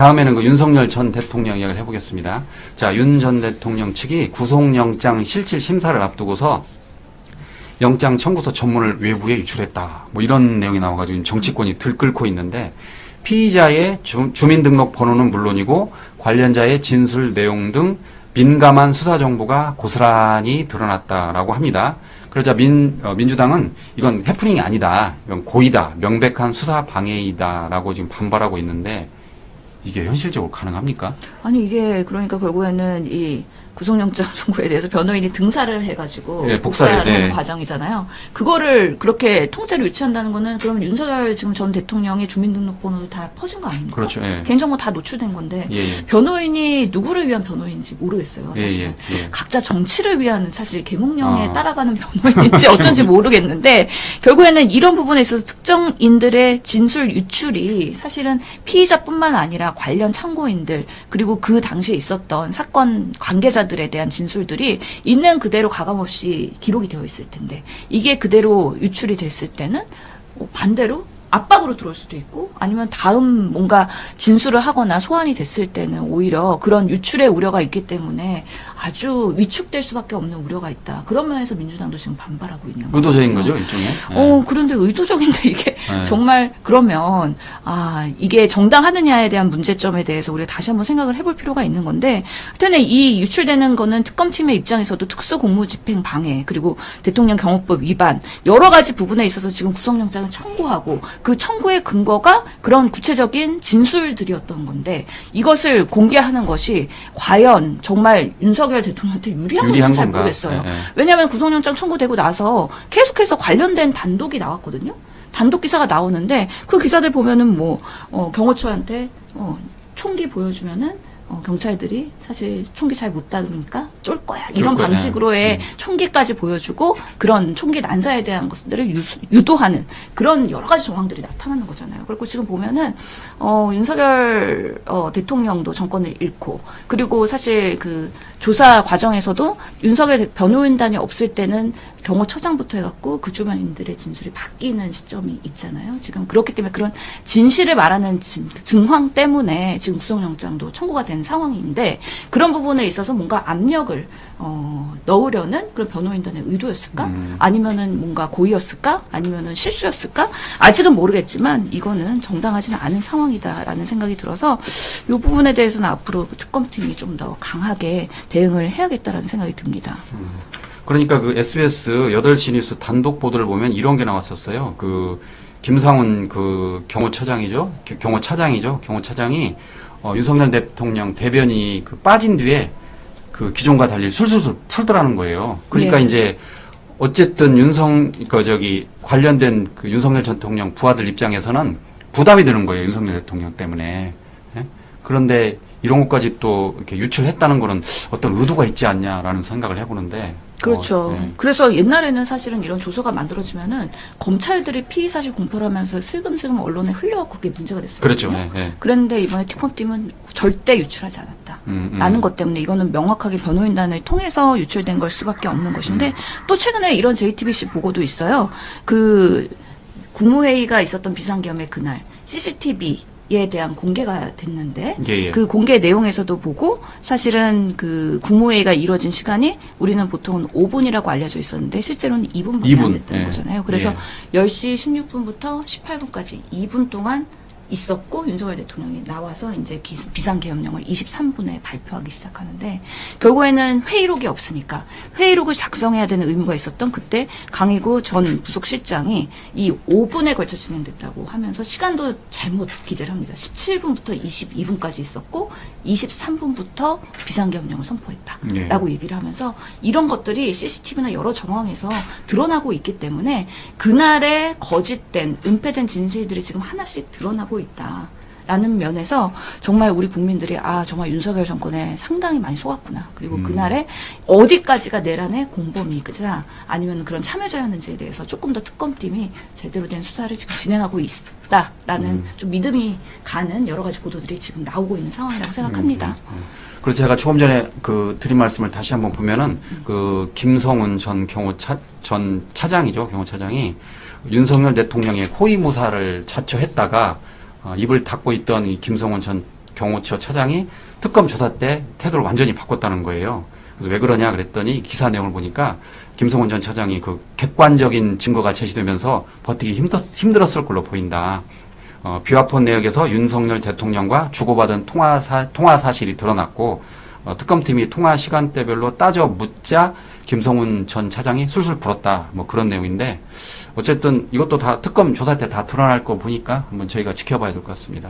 다음에는 그 윤석열 전 대통령 이야기를 해보겠습니다. 자, 윤 전 대통령 측이 구속영장 실질 심사를 앞두고서 영장 청구서 전문을 외부에 유출했다. 뭐 이런 내용이 나와가지고 정치권이 들끓고 있는데 피의자의 주민등록 번호는 물론이고 관련자의 진술 내용 등 민감한 수사 정보가 고스란히 드러났다라고 합니다. 그러자 민주당은 이건 해프닝이 아니다. 이건 고의다. 명백한 수사 방해이다라고 지금 반발하고 있는데 이게 현실적으로 가능합니까? 아니 이게 그러니까 결국에는 이 구속영장 청구에 대해서 변호인이 등사를 해가지고 네, 복사하는 과정이잖아요. 그거를 그렇게 통째로 유치한다는 거는 그러면 윤석열 지금 전 대통령의 주민등록번호도 다 퍼진 거 아닙니까? 그렇죠. 예. 개인정보 다 노출된 건데 예, 예. 변호인이 누구를 위한 변호인인지 모르겠어요. 사실은 예, 예, 예. 각자 정치를 위한 사실 계몽령에 따라가는 변호인인지 어쩐지 모르겠는데 결국에는 이런 부분에 있어서 특정인들의 진술 유출이 사실은 피의자뿐만 아니라 관련 참고인들 그리고 그 당시에 있었던 사건 관계자들에 대한 진술들이 있는 그대로 가감없이 기록이 되어 있을 텐데 이게 그대로 유출이 됐을 때는 반대로 압박으로 들어올 수도 있고 아니면 다음 뭔가 진술을 하거나 소환이 됐을 때는 오히려 그런 유출의 우려가 있기 때문에 아주 위축될 수밖에 없는 우려가 있다. 그런 면에서 민주당도 지금 반발하고 있는 거예요. 의도적인 거죠, 일종의. 네. 그런데 의도적인데 이게 네. 정말 그러면 이게 정당하느냐에 대한 문제점에 대해서 우리가 다시 한번 생각을 해볼 필요가 있는 건데 하여튼 이 유출되는 거는 특검팀의 입장에서도 특수공무집행 방해 그리고 대통령 경호법 위반 여러 가지 부분에 있어서 지금 구속영장을 청구하고 그 청구의 근거가 그런 구체적인 진술들이었던 건데 이것을 공개하는 것이 과연 정말 윤석열 대통령한테 유리한 건지 잘 모르겠어요. 네, 네. 왜냐하면 구속영장 청구되고 나서 계속해서 관련된 단독이 나왔거든요. 단독 기사가 나오는데 그 기사들 보면은 경호처한테 총기 보여주면은 경찰들이 사실 총기 잘 못 다루니까 쫄 거야. 이런 방식으로의 총기까지 보여주고 그런 총기 난사에 대한 것들을 유도하는 그런 여러 가지 정황들이 나타나는 거잖아요. 그리고 지금 보면은 윤석열 대통령도 정권을 잃고 그리고 사실 그 조사 과정에서도 윤석열 변호인단이 없을 때는 경호처장부터 해갖고 그 주변인들의 진술이 바뀌는 시점이 있잖아요. 지금 그렇기 때문에 그런 진실을 말하는 증황 때문에 지금 구속영장도 청구가 된 상황인데 그런 부분에 있어서 뭔가 압력을 넣으려는 그런 변호인단의 의도였을까? 아니면은 뭔가 고의였을까? 아니면은 실수였을까? 아직은 모르겠지만 이거는 정당하지는 않은 상황이다라는 생각이 들어서 이 부분에 대해서는 앞으로 특검팀이 좀 더 강하게 대응을 해야겠다라는 생각이 듭니다. 그러니까 그 SBS 8시 뉴스 단독 보도를 보면 이런 게 나왔었어요. 그 김상훈 그 경호처장이죠. 경호차장이 윤석열 대통령 대변인이 그 빠진 뒤에 그 기존과 달리 술술술 풀더라는 거예요. 그러니까 예. 이제 어쨌든 관련된 그 윤석열 전 대통령 부하들 입장에서는 부담이 되는 거예요. 윤석열 대통령 때문에. 예? 그런데 이런 것까지 또 이렇게 유출했다는 거는 어떤 의도가 있지 않냐라는 생각을 해보는데. 그렇죠. 네. 그래서 옛날에는 사실은 이런 조서가 만들어지면은 검찰들이 피의 사실 공표를 하면서 슬금슬금 언론에 흘려갖고 그게 문제가 됐어요. 그렇죠. 네, 네. 그런데 이번에 특검팀은 절대 유출하지 않았다. 라는 것 때문에 이거는 명확하게 변호인단을 통해서 유출된 걸 수밖에 없는 것인데 또 최근에 이런 JTBC 보고도 있어요. 그 국무회의가 있었던 비상겸의 그날 CCTV 에 대한 공개가 됐는데 예. 그 공개 내용에서도 보고 사실은 그 국무회의가 이루어진 시간이 우리는 보통 5분이라고 알려져 있었는데 실제로는 2분밖에 안 됐다는 거잖아요. 그래서 10시 16분부터 18분까지 2분 동안 있었고 윤석열 대통령이 나와서 이제 비상계엄령을 23분에 발표하기 시작하는데 결국에는 회의록이 없으니까 회의록을 작성해야 되는 의무가 있었던 그때 강희구 전 부속실장이 이 5분에 걸쳐 진행됐다고 하면서 시간도 잘못 기재를 합니다. 17분부터 22분까지 있었고 23분부터 비상계엄령을 선포했다라고 얘기를 하면서 이런 것들이 CCTV나 여러 정황에서 드러나고 있기 때문에 그날의 거짓된 은폐된 진실들이 지금 하나씩 드러나고 있다라는 면에서 정말 우리 국민들이 정말 윤석열 정권에 상당히 많이 속았구나. 그리고 그날에 어디까지가 내란의 공범이자 아니면 그런 참여자였는지에 대해서 조금 더 특검팀이 제대로 된 수사를 지금 진행하고 있다라는 좀 믿음이 가는 여러 가지 보도들이 지금 나오고 있는 상황이라고 생각합니다. 그래서 제가 조금 전에 그 드린 말씀을 다시 한번 보면은 그 김성훈 전 차장이죠. 경호차장이 윤석열 대통령의 호위무사를 자처했다가 입을 닫고 있던 이 김성훈 전 경호처 차장이 특검 조사 때 태도를 완전히 바꿨다는 거예요. 그래서 왜 그러냐 그랬더니 기사 내용을 보니까 김성훈 전 차장이 그 객관적인 증거가 제시되면서 버티기 힘들었을 걸로 보인다. 비화폰 내역에서 윤석열 대통령과 주고받은 통화 사실이 드러났고 특검팀이 통화 시간대별로 따져 묻자 김성훈 전 차장이 술술 불었다. 뭐 그런 내용인데 어쨌든 이것도 다 특검 조사 때 다 드러날 거 보니까 한번 저희가 지켜봐야 될 것 같습니다.